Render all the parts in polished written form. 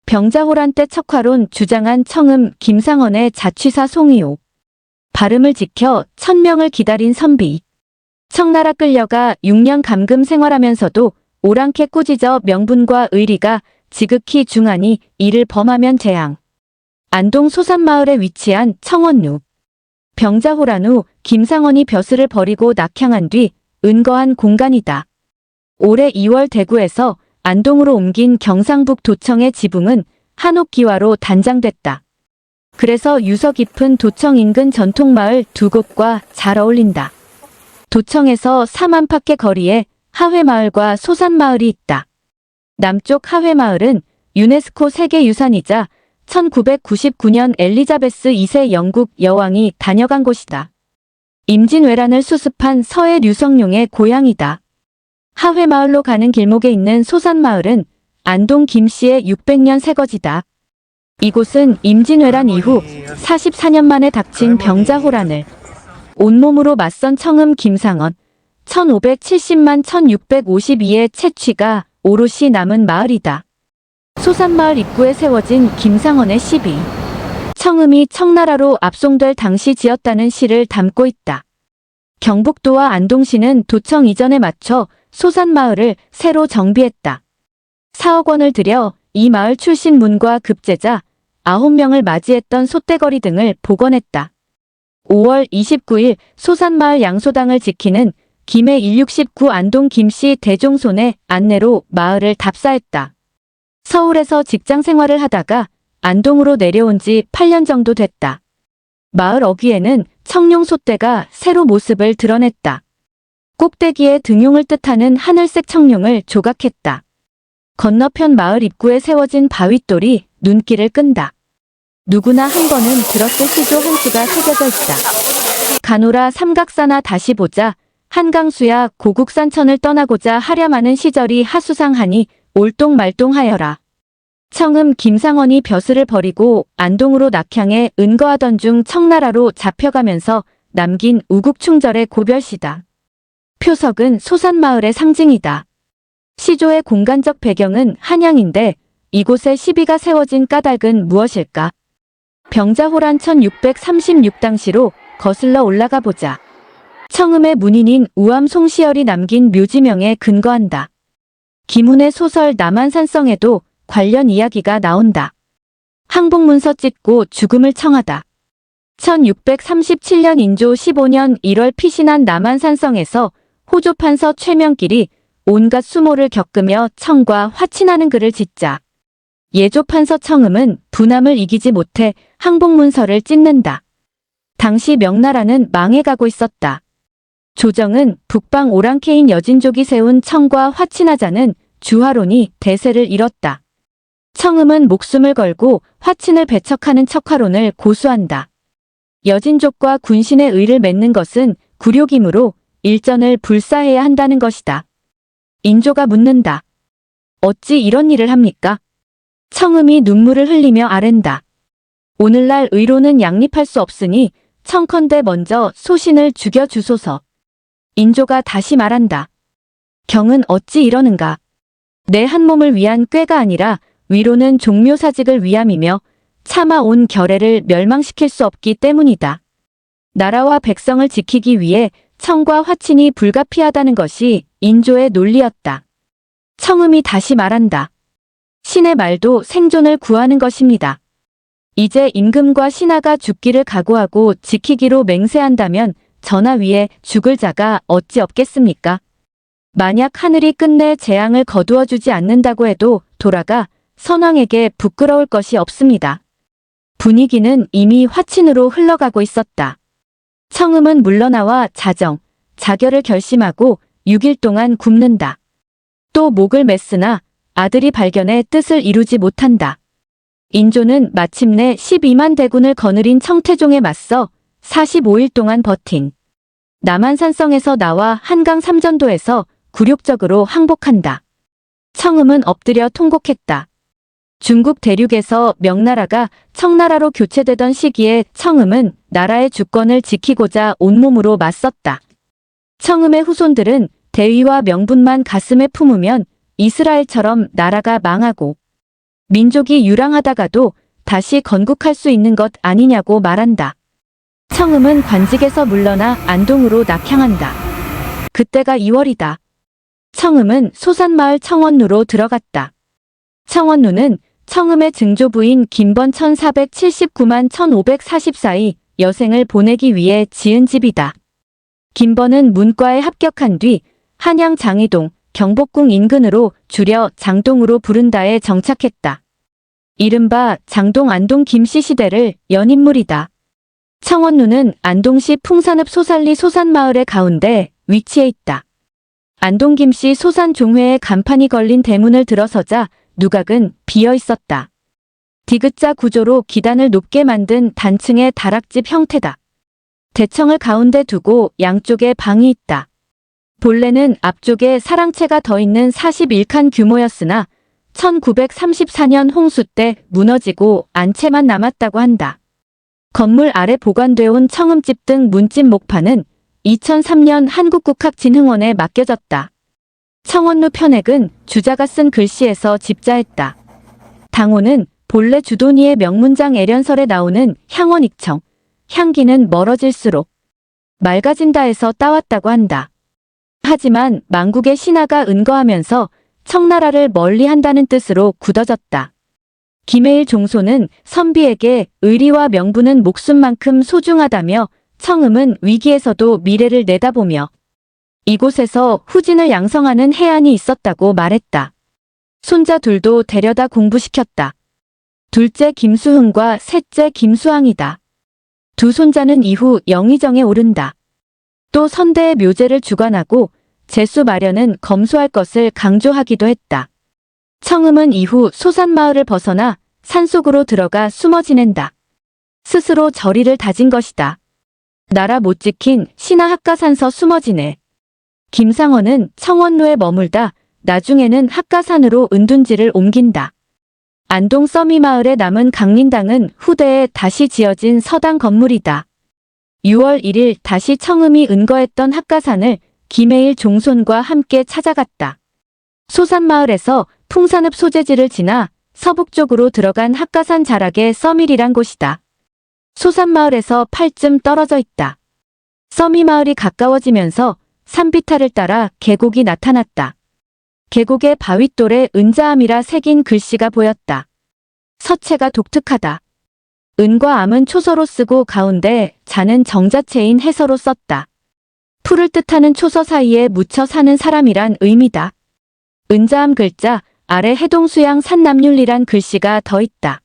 병자호란 때 척화론 주장한 청음 김상언의 자취사 송이옥. 발음을 지켜 1000명을 기다린 선비. 청나라 끌려가 6년 감금 생활하면서도 오랑캐 꾸짖어 명분과 의리가 지극히 중하니 이를 범하면 재앙. 안동 소산마을에 위치한 청원루. 병자호란 후 김상언이 벼슬을 버리고 낙향한 뒤 은거한 공간이다. 올해 2월 대구에서 안동으로 옮긴 경상북 도청의 지붕은 한옥기와로 단장됐다. 그래서 유서 깊은 도청 인근 전통마을 두 곳과 잘 어울린다. 도청에서 4만파께 거리에 하회마을과 소산마을이 있다. 남쪽 하회마을은 유네스코 세계유산이자 1999년 엘리자베스 2세 영국 여왕이 다녀간 곳이다. 임진왜란을 수습한 서해 류성룡의 고향이다. 하회마을로 가는 길목에 있는 소산마을은 안동 김씨의 600년 새거지다. 이곳은 임진왜란 이후 44년 만에 닥친 병자호란을 온몸으로 맞선 청음 김상언 1570만 1652의 채취가 오롯이 남은 마을이다. 소산마을 입구에 세워진 김상언의 시비. 청음이 청나라로 압송될 당시 지었다는 시를 담고 있다. 경북도와 안동시는 도청 이전에 맞춰 소산마을을 새로 정비했다. 4억 원을 들여 이 마을 출신 문과 급제자 9명을 맞이했던 솥대거리 등을 복원했다. 5월 29일 소산마을 양소당을 지키는 김해 169 안동 김씨 대종손의 안내로 마을을 답사했다. 서울에서 직장 생활을 하다가 안동으로 내려온 지 8년 정도 됐다. 마을 어귀에는 청룡 솥대가 새로 모습을 드러냈다. 꼭대기에 등용을 뜻하는 하늘색 청룡을 조각했다. 건너편 마을 입구에 세워진 바윗돌이 눈길을 끈다. 누구나 한 번은 들었을 시조 한수가 새겨져 있다. 가노라 삼각사나 다시 보자. 한강수야 고국산천을 떠나고자 하렴하는 시절이 하수상하니 올똥말똥하여라. 청음 김상언이 벼슬을 버리고 안동으로 낙향해 은거하던 중 청나라로 잡혀가면서 남긴 우국충절의 고별시다. 표석은 소산마을의 상징이다. 시조의 공간적 배경은 한양인데 이곳에 시비가 세워진 까닭은 무엇일까? 병자호란 1636당시로 거슬러 올라가 보자. 청음의 문인인 우암 송시열이 남긴 묘지명에 근거한다. 김훈의 소설 남한산성에도 관련 이야기가 나온다. 항복문서 찍고 죽음을 청하다. 1637년 인조 15년 1월 피신한 남한산성에서 호조판서 최명길이 온갖 수모를 겪으며 청과 화친하는 글을 짓자 예조판서 청음은 분함을 이기지 못해 항복문서를 찢는다. 당시 명나라는 망해가고 있었다. 조정은 북방 오랑캐인 여진족이 세운 청과 화친하자는 주화론이 대세를 이뤘다. 청음은 목숨을 걸고 화친을 배척하는 척화론을 고수한다. 여진족과 군신의 의를 맺는 것은 굴욕이므로 일전을 불사해야 한다는 것이다. 인조가 묻는다. 어찌 이런 일을 합니까? 청음이 눈물을 흘리며 아랜다. 오늘날 의로는 양립할 수 없으니 청컨대 먼저 소신을 죽여주소서. 인조가 다시 말한다. 경은 어찌 이러는가? 내 한 몸을 위한 꾀가 아니라 위로는 종묘사직을 위함이며 차마 온 결애를 멸망시킬 수 없기 때문이다. 나라와 백성을 지키기 위해 청과 화친이 불가피하다는 것이 인조의 논리였다. 청음이 다시 말한다. 신의 말도 생존을 구하는 것입니다. 이제 임금과 신하가 죽기를 각오하고 지키기로 맹세한다면 전하 위에 죽을 자가 어찌 없겠습니까? 만약 하늘이 끝내 재앙을 거두어 주지 않는다고 해도 돌아가 선왕에게 부끄러울 것이 없습니다. 분위기는 이미 화친으로 흘러가고 있었다. 청음은 물러나와 자결을 결심하고 6일 동안 굶는다. 또 목을 맸으나 아들이 발견해 뜻을 이루지 못한다. 인조는 마침내 12만 대군을 거느린 청태종에 맞서 45일 동안 버틴 남한산성에서 나와 한강 삼전도에서 굴욕적으로 항복한다. 청음은 엎드려 통곡했다. 중국 대륙에서 명나라가 청나라로 교체되던 시기에 청음은 나라의 주권을 지키고자 온몸으로 맞섰다. 청음의 후손들은 대의와 명분만 가슴에 품으면 이스라엘처럼 나라가 망하고 민족이 유랑하다가도 다시 건국할 수 있는 것 아니냐고 말한다. 청음은 관직에서 물러나 안동으로 낙향한다. 그때가 2월이다. 청음은 소산마을 청원루로 들어갔다. 청원루는 청음의 증조부인 김번 1479만 1544의 여생을 보내기 위해 지은 집이다. 김번은 문과에 합격한 뒤 한양 장이동, 경복궁 인근으로 줄여 장동으로 부른다에 정착했다. 이른바 장동 안동 김씨 시대를 연 인물이다. 청원루는 안동시 풍산읍 소살리 소산마을의 가운데 위치해 있다. 안동 김씨 소산 종회에 간판이 걸린 대문을 들어서자 누각은 비어 있었다. 디귿자 구조로 기단을 높게 만든 단층의 다락집 형태다. 대청을 가운데 두고 양쪽에 방이 있다. 본래는 앞쪽에 사랑채가 더 있는 41칸 규모였으나 1934년 홍수 때 무너지고 안채만 남았다고 한다. 건물 아래 보관돼 온 청음집 등 문집 목판은 2003년 한국국학진흥원에 맡겨졌다. 청원루 편액은 주자가 쓴 글씨에서 집자했다. 당호는 본래 주돈이의 명문장 애련설에 나오는 향원익청, 향기는 멀어질수록 맑아진다에서 따왔다고 한다. 하지만 만국의 신하가 은거하면서 청나라를 멀리한다는 뜻으로 굳어졌다. 김해일 종소는 선비에게 의리와 명분은 목숨만큼 소중하다며 청음은 위기에서도 미래를 내다보며 이곳에서 후진을 양성하는 해안이 있었다고 말했다. 손자 둘도 데려다 공부시켰다. 둘째 김수흥과 셋째 김수항이다. 두 손자는 이후 영의정에 오른다. 또 선대의 묘제를 주관하고 제수 마련은 검소할 것을 강조하기도 했다. 청음은 이후 소산마을을 벗어나 산속으로 들어가 숨어 지낸다. 스스로 저리를 다진 것이다. 나라 못 지킨 신하학가산서 숨어 지내. 김상원은 청원루에 머물다 나중에는 학가산으로 은둔지를 옮긴다. 안동 써미마을에 남은 강린당은 후대에 다시 지어진 서당 건물이다. 6월 1일 다시 청음이 은거했던 학가산을 김해일 종손과 함께 찾아갔다. 소산마을에서 풍산읍 소재지를 지나 서북쪽으로 들어간 학가산 자락의 써밀이란 곳이다. 소산마을에서 8쯤 떨어져 있다. 써미마을이 가까워지면서 산비탈을 따라 계곡이 나타났다. 계곡의 바윗돌에 은자암이라 새긴 글씨가 보였다. 서체가 독특하다. 은과 암은 초서로 쓰고 가운데 자는 정자체인 해서로 썼다. 풀을 뜻하는 초서 사이에 묻혀 사는 사람이란 의미다. 은자암 글자 아래 해동수양 산남률이란 글씨가 더 있다.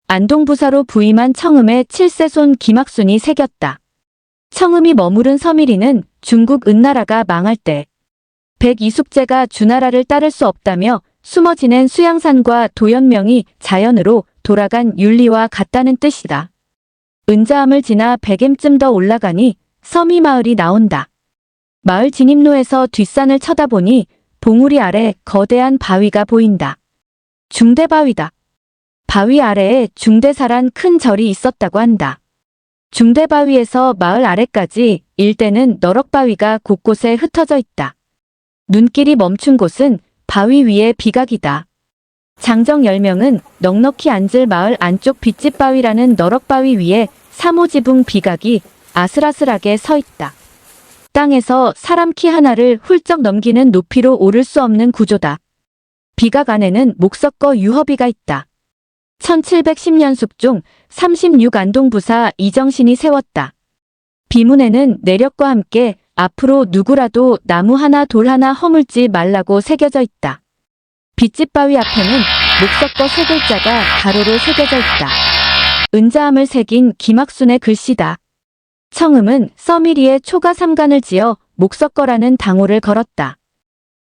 안동부사로 부임한 청음의 7세손 김학순이 새겼다. 청음이 머무른 서미리는 중국 은나라가 망할 때 백이숙제가 주나라를 따를 수 없다며 숨어 지낸 수양산과 도연명이 자연으로 돌아간 윤리와 같다는 뜻이다. 은자암을 지나 100엠쯤 더 올라가니 서미마을이 나온다. 마을 진입로에서 뒷산을 쳐다보니 봉우리 아래 거대한 바위가 보인다. 중대바위다. 바위 아래에 중대사란 큰 절이 있었다고 한다. 중대바위에서 마을 아래까지 일대는 너럭바위가 곳곳에 흩어져 있다. 눈길이 멈춘 곳은 바위 위의 비각이다. 장정 10명은 넉넉히 앉을 마을 안쪽 빗집바위라는 너럭바위 위에 사모지붕 비각이 아슬아슬하게 서 있다. 땅에서 사람 키 하나를 훌쩍 넘기는 높이로 오를 수 없는 구조다. 비각 안에는 목석거 유허비가 있다. 1710년 숙종 36 안동부사 이정신이 세웠다. 비문에는 내력과 함께 앞으로 누구라도 나무 하나 돌 하나 허물지 말라고 새겨져 있다. 빗집바위 앞에는 목석거 3글자가 가로로 새겨져 있다. 은자암을 새긴 김학순의 글씨다. 청음은 써미리에 초가 삼간을 지어 목석거라는 당호를 걸었다.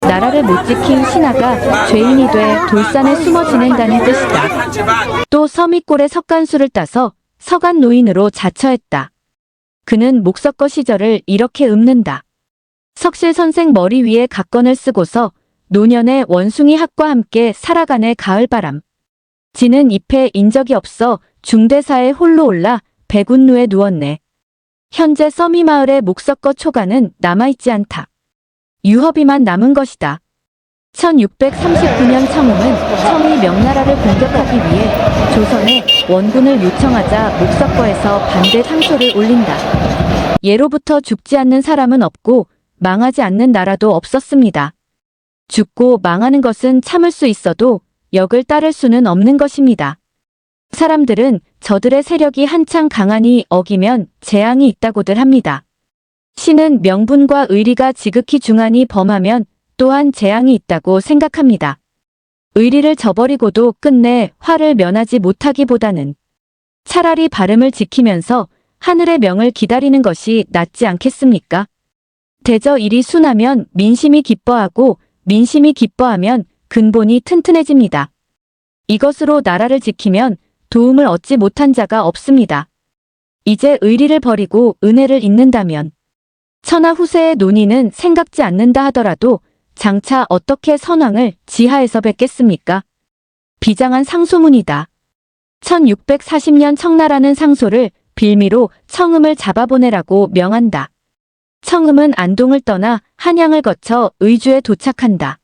나라를 못 지킨 신하가 죄인이 돼 돌산에 숨어 지낸다는 뜻이다. 또 서미골에 석간수를 따서 서간 노인으로 자처했다. 그는 목석거 시절을 이렇게 읊는다. 석실 선생 머리 위에 각건을 쓰고서 노년의 원숭이 학과 함께 살아가네 가을바람. 지는 잎에 인적이 없어 중대사에 홀로 올라 백운루에 누웠네. 현재 써미마을의 목석거 초가는 남아있지 않다. 유허비만 남은 것이다. 1639년 청음은 청의 명나라를 공격하기 위해 조선에 원군을 요청하자 목석거에서 반대 상소를 올린다. 예로부터 죽지 않는 사람은 없고 망하지 않는 나라도 없었습니다. 죽고 망하는 것은 참을 수 있어도 역을 따를 수는 없는 것입니다. 사람들은 저들의 세력이 한창 강하니 어기면 재앙이 있다고들 합니다. 신은 명분과 의리가 지극히 중하니 범하면 또한 재앙이 있다고 생각합니다. 의리를 저버리고도 끝내 화를 면하지 못하기보다는 차라리 바름을 지키면서 하늘의 명을 기다리는 것이 낫지 않겠습니까? 대저 일이 순하면 민심이 기뻐하고 민심이 기뻐하면 근본이 튼튼해집니다. 이것으로 나라를 지키면 도움을 얻지 못한 자가 없습니다. 이제 의리를 버리고 은혜를 잇는다면 천하 후세의 논의는 생각지 않는다 하더라도 장차 어떻게 선왕을 지하에서 뵙겠습니까? 비장한 상소문이다. 1640년 청나라는 상소를 빌미로 청음을 잡아보내라고 명한다. 청음은 안동을 떠나 한양을 거쳐 의주에 도착한다.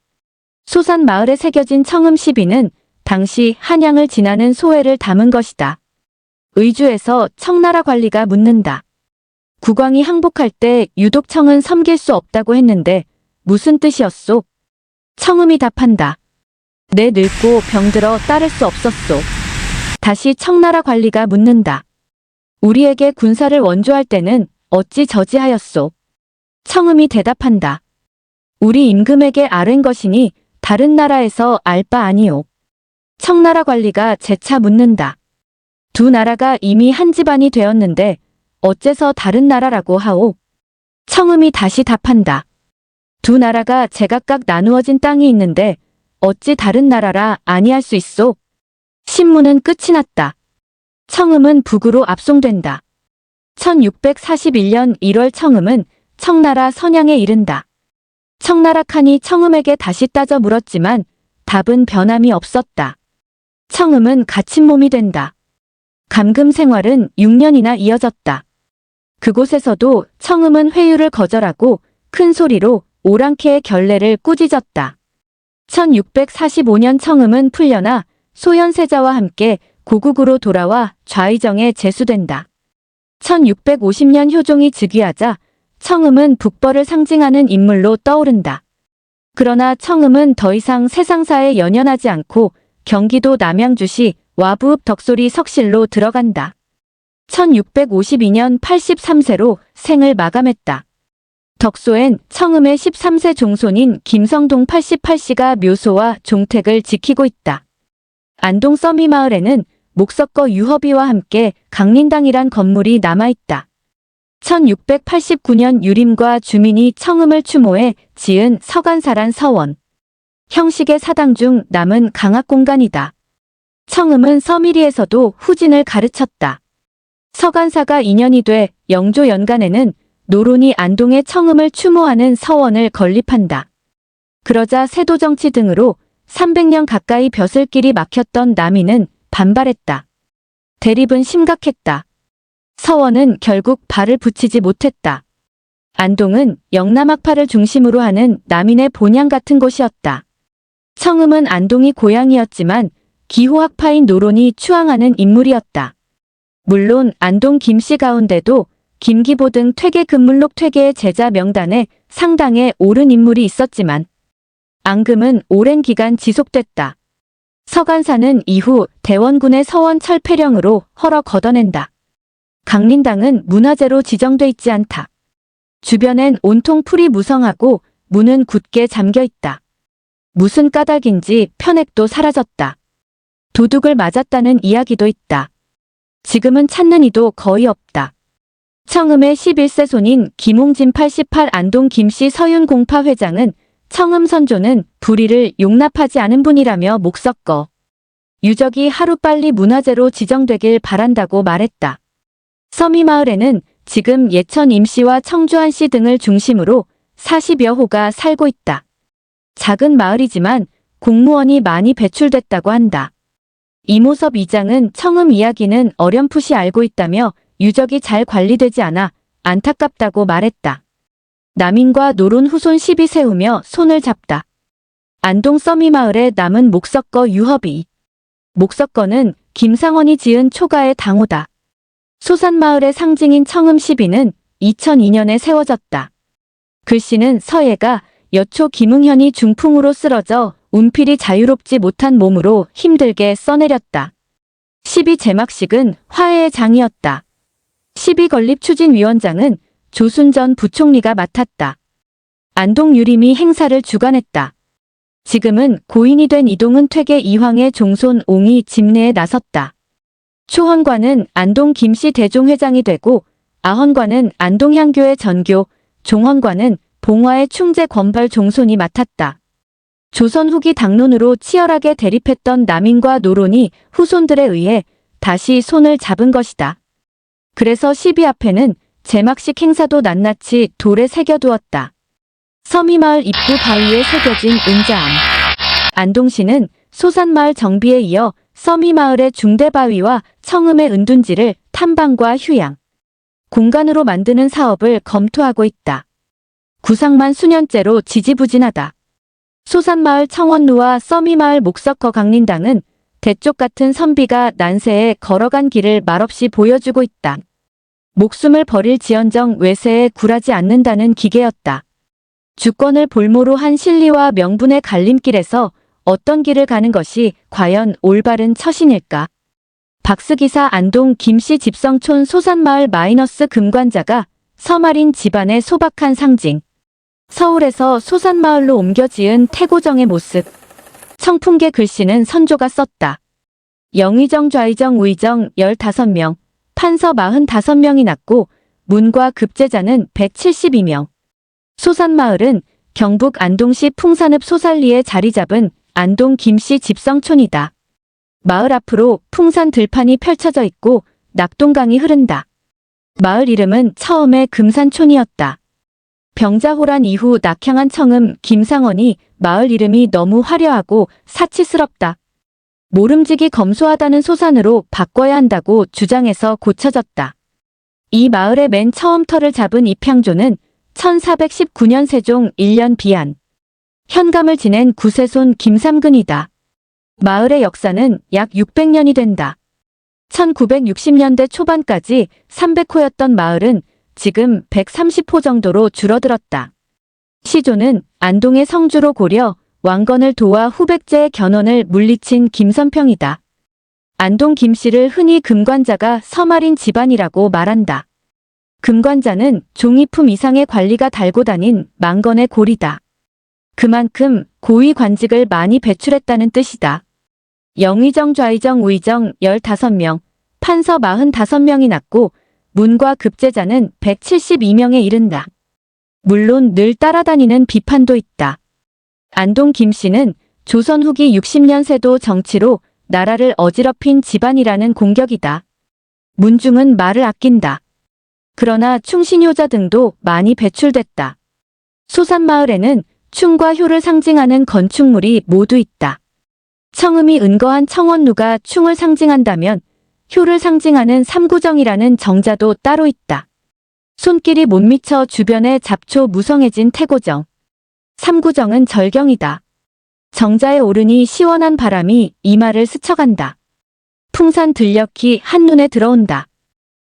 소산 마을에 새겨진 청음 시비는 당시 한양을 지나는 소회를 담은 것이다. 의주에서 청나라 관리가 묻는다. 국왕이 항복할 때 유독 청은 섬길 수 없다고 했는데 무슨 뜻이었소? 청음이 답한다. 내 늙고 병들어 따를 수 없었소. 다시 청나라 관리가 묻는다. 우리에게 군사를 원조할 때는 어찌 저지하였소? 청음이 대답한다. 우리 임금에게 아랜 것이니 다른 나라에서 알 바 아니오. 청나라 관리가 재차 묻는다. 두 나라가 이미 한 집안이 되었는데 어째서 다른 나라라고 하오? 청음이 다시 답한다. 두 나라가 제각각 나누어진 땅이 있는데 어찌 다른 나라라 아니할 수 있소? 신문은 끝이 났다. 청음은 북으로 압송된다. 1641년 1월 청음은 청나라 선양에 이른다. 청나라 칸이 청음에게 다시 따져 물었지만 답은 변함이 없었다. 청음은 갇힌 몸이 된다. 감금 생활은 6년이나 이어졌다. 그곳에서도 청음은 회유를 거절하고 큰 소리로 오랑캐의 결례를 꾸짖었다. 1645년 청음은 풀려나 소현세자와 함께 고국으로 돌아와 좌의정에 제수된다. 1650년 효종이 즉위하자 청음은 북벌을 상징하는 인물로 떠오른다. 그러나 청음은 더 이상 세상사에 연연하지 않고 경기도 남양주시 와부읍 덕소리 석실로 들어간다. 1652년 83세로 생을 마감했다. 덕소엔 청음의 13세 종손인 김성동 88씨가 묘소와 종택을 지키고 있다. 안동 써미마을에는 목석거 유허비와 함께 강린당이란 건물이 남아있다. 1689년 유림과 주민이 청음을 추모해 지은 서간사란 서원. 형식의 사당 중 남은 강학공간이다. 청음은 서미리에서도 후진을 가르쳤다. 서간사가 2년이 돼 영조 연간에는 노론이 안동의 청음을 추모하는 서원을 건립한다. 그러자 세도정치 등으로 300년 가까이 벼슬길이 막혔던 남이는 반발했다. 대립은 심각했다. 서원은 결국 발을 붙이지 못했다. 안동은 영남학파를 중심으로 하는 남인의 본향 같은 곳이었다. 청음은 안동이 고향이었지만 기호학파인 노론이 추앙하는 인물이었다. 물론 안동 김씨 가운데도 김기보 등 퇴계 금물록 퇴계의 제자 명단에 상당에 오른 인물이 있었지만 앙금은 오랜 기간 지속됐다. 서간사는 이후 대원군의 서원 철폐령으로 헐어 걷어낸다. 강린당은 문화재로 지정돼 있지 않다. 주변엔 온통 풀이 무성하고 문은 굳게 잠겨 있다. 무슨 까닭인지 편액도 사라졌다. 도둑을 맞았다는 이야기도 있다. 지금은 찾는 이도 거의 없다. 청음의 11세 손인 김홍진 88 안동 김씨 서윤 공파 회장은 청음 선조는 불의를 용납하지 않은 분이라며 목석거 유적이 하루빨리 문화재로 지정되길 바란다고 말했다. 서미마을에는 지금 예천 임씨와 청주한 씨 등을 중심으로 40여 호가 살고 있다. 작은 마을이지만 공무원이 많이 배출됐다고 한다. 이모섭 이장은 청음 이야기는 어렴풋이 알고 있다며 유적이 잘 관리되지 않아 안타깝다고 말했다. 남인과 노론 후손 시비 세우며 손을 잡다. 안동 써미마을에 남은 목석거 유허비. 목석거는 김상원이 지은 초가의 당호다. 소산마을의 상징인 청음 시비는 2002년에 세워졌다. 글씨는 서예가 여초 김응현이 중풍으로 쓰러져 운필이 자유롭지 못한 몸으로 힘들게 써내렸다. 시비 제막식은 화해의 장이었다. 시비 건립 추진위원장은 조순 전 부총리가 맡았다. 안동 유림이 행사를 주관했다. 지금은 고인이 된 이동은 퇴계 이황의 종손 옹이 집례에 나섰다. 초헌관은 안동 김씨 대종회장이 되고 아헌관은 안동향교의 전교, 종헌관은 봉화의 충재 권발 종손이 맡았다. 조선 후기 당론으로 치열하게 대립했던 남인과 노론이 후손들에 의해 다시 손을 잡은 것이다. 그래서 시비 앞에는 제막식 행사도 낱낱이 돌에 새겨두었다. 서미마을 입구 바위에 새겨진 은자암. 안동시는 소산마을 정비에 이어 서미마을의 중대바위와 청음의 은둔지를 탐방과 휴양, 공간으로 만드는 사업을 검토하고 있다. 구상만 수년째로 지지부진하다. 소산마을 청원루와 서미마을 목석거 강린당은 대쪽 같은 선비가 난세에 걸어간 길을 말없이 보여주고 있다. 목숨을 버릴 지언정 외세에 굴하지 않는다는 기계였다. 주권을 볼모로 한 실리와 명분의 갈림길에서 어떤 길을 가는 것이 과연 올바른 처신일까? 박스기사 안동 김씨 집성촌 소산마을 마이너스 금관자가 서말인 집안의 소박한 상징. 서울에서 소산마을로 옮겨 지은 태고정의 모습. 청풍계 글씨는 선조가 썼다. 영의정 좌의정 우의정 15명, 판서 45명이 났고 문과 급제자는 172명. 소산마을은 경북 안동시 풍산읍 소살리에 자리 잡은 안동 김씨 집성촌이다. 마을 앞으로 풍산 들판이 펼쳐져 있고 낙동강이 흐른다. 마을 이름은 처음에 금산촌이었다. 병자호란 이후 낙향한 청음 김상원이 마을 이름이 너무 화려하고 사치스럽다. 모름지기 검소하다는 소산으로 바꿔야 한다고 주장해서 고쳐졌다. 이 마을의 맨 처음 터를 잡은 입향조는 1419년 세종 1년 비안. 현감을 지낸 구세손 김삼근이다. 마을의 역사는 약 600년이 된다. 1960년대 초반까지 300호였던 마을은 지금 130호 정도로 줄어들었다. 시조는 안동의 성주로 고려, 왕건을 도와 후백제의 견훤을 물리친 김선평이다. 안동 김씨를 흔히 금관자가 서말인 집안이라고 말한다. 금관자는 종이품 이상의 관리가 달고 다닌 망건의 고리다. 그만큼 고위 관직을 많이 배출했다는 뜻이다. 영의정 좌의정 우의정 15명, 판서 45명이 났고 문과 급제자는 172명에 이른다. 물론 늘 따라다니는 비판도 있다. 안동 김씨는 조선 후기 60년 세도 정치로 나라를 어지럽힌 집안이라는 공격이다. 문중은 말을 아낀다. 그러나 충신효자 등도 많이 배출됐다. 소산마을에는 충과 효를 상징하는 건축물이 모두 있다. 청음이 은거한 청원루가 충을 상징한다면 효를 상징하는 삼구정이라는 정자도 따로 있다. 손길이 못 미쳐 주변에 잡초 무성해진 태고정. 삼구정은 절경이다. 정자에 오르니 시원한 바람이 이마를 스쳐간다. 풍산 들녘이 한눈에 들어온다.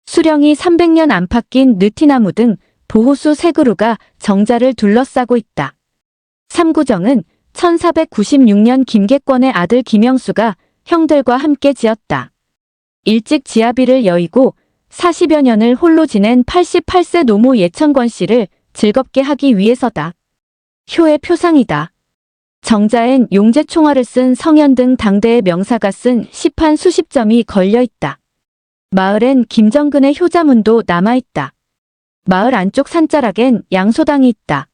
수령이 300년 안팎인 느티나무 등 보호수 세 그루가 정자를 둘러싸고 있다. 삼구정은 1496년 김계권의 아들 김영수가 형들과 함께 지었다. 일찍 지아비를 여의고 40여 년을 홀로 지낸 88세 노모 예천권 씨를 즐겁게 하기 위해서다. 효의 표상이다. 정자엔 용제총화를 쓴 성현 등 당대의 명사가 쓴 시판 수십 점이 걸려있다. 마을엔 김정근의 효자문도 남아있다. 마을 안쪽 산자락엔 양소당이 있다.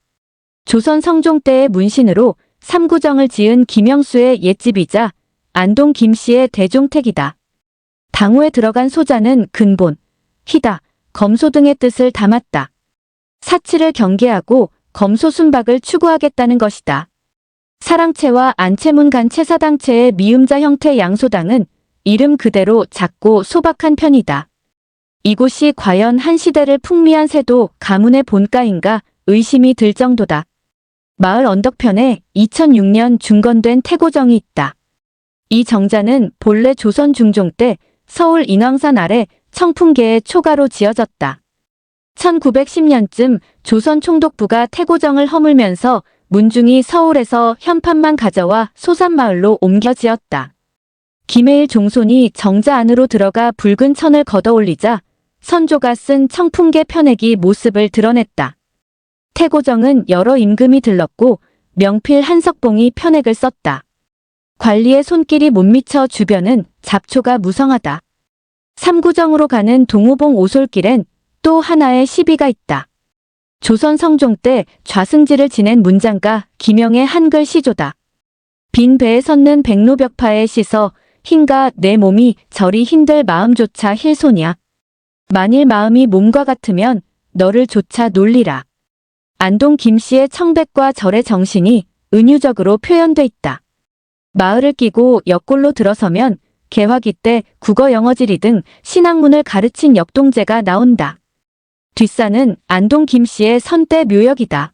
조선 성종 때의 문신으로 삼구정을 지은 김영수의 옛집이자 안동 김씨의 대종택이다. 당호에 들어간 소자는 근본, 희다, 검소 등의 뜻을 담았다. 사치를 경계하고 검소순박을 추구하겠다는 것이다. 사랑채와 안채문 간 채사당채의 미음자 형태 양소당은 이름 그대로 작고 소박한 편이다. 이곳이 과연 한 시대를 풍미한 세도 가문의 본가인가 의심이 들 정도다. 마을 언덕편에 2006년 중건된 태고정이 있다. 이 정자는 본래 조선 중종 때 서울 인왕산 아래 청풍계의 초가로 지어졌다. 1910년쯤 조선 총독부가 태고정을 허물면서 문중이 서울에서 현판만 가져와 소산마을로 옮겨 지었다. 김해일 종손이 정자 안으로 들어가 붉은 천을 걷어 올리자 선조가 쓴 청풍계 편액이 모습을 드러냈다. 태고정은 여러 임금이 들렀고 명필 한석봉이 편액을 썼다. 관리의 손길이 못 미쳐 주변은 잡초가 무성하다. 삼구정으로 가는 동호봉 오솔길엔 또 하나의 시비가 있다. 조선 성종 때 좌승지를 지낸 문장가 김영의 한글 시조다. 빈 배에 섰는 백로벽파에 씻어 흰가 내 몸이 저리 힘들 마음조차 힐소냐. 만일 마음이 몸과 같으면 너를 조차 놀리라. 안동 김씨의 청백과 절의 정신이 은유적으로 표현돼 있다. 마을을 끼고 옆골로 들어서면 개화기 때 국어 영어지리 등 신학문을 가르친 역동제가 나온다. 뒷산은 안동 김씨의 선대 묘역이다.